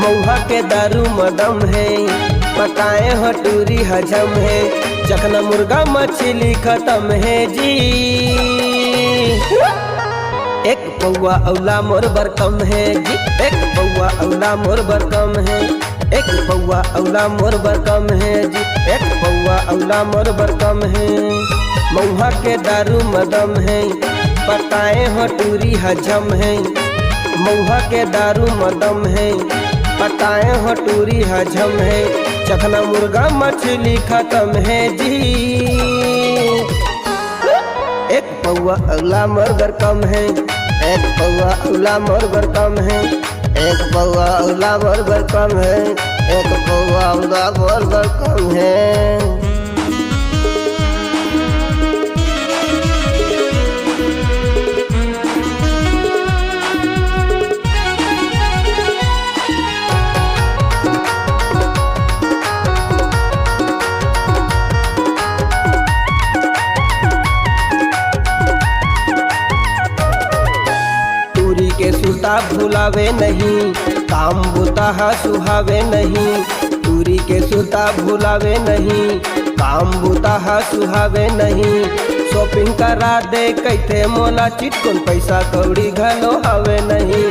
मऊहा के दारू मदम है, पकाए हटूरी हजम है, चखना मुर्गा मछली खत्म है जी। एक पौआ औला मोर बर कम है जी, एक पौआ औला मोर बर कम है, एक पौआ औला मोर बर कम है जी, एक पौआ औला मोर बर कम है। मऊहा के दारू मदम है, पकाए हटूरी हजम है, मऊहा के दारू मदम है, पकाए हटूरी हजम है, चखना मुर्गा मछली खत्म है जी। एक पौआ औला मोर बर कम है, एक पौआ औला मोर बर कम है, एक पौआ औला मोर बर कम है, एक पौआ औला मोर बर कम है। के सुता भुलावे नहीं, काम बुता सुहावे नहीं, दूरी के सुता भुलावे नहीं, काम बुता सुहावे नहीं। शॉपिंग करा दे कैथे मोला चिटकुन पैसा कौड़ी घलो हावे नहीं।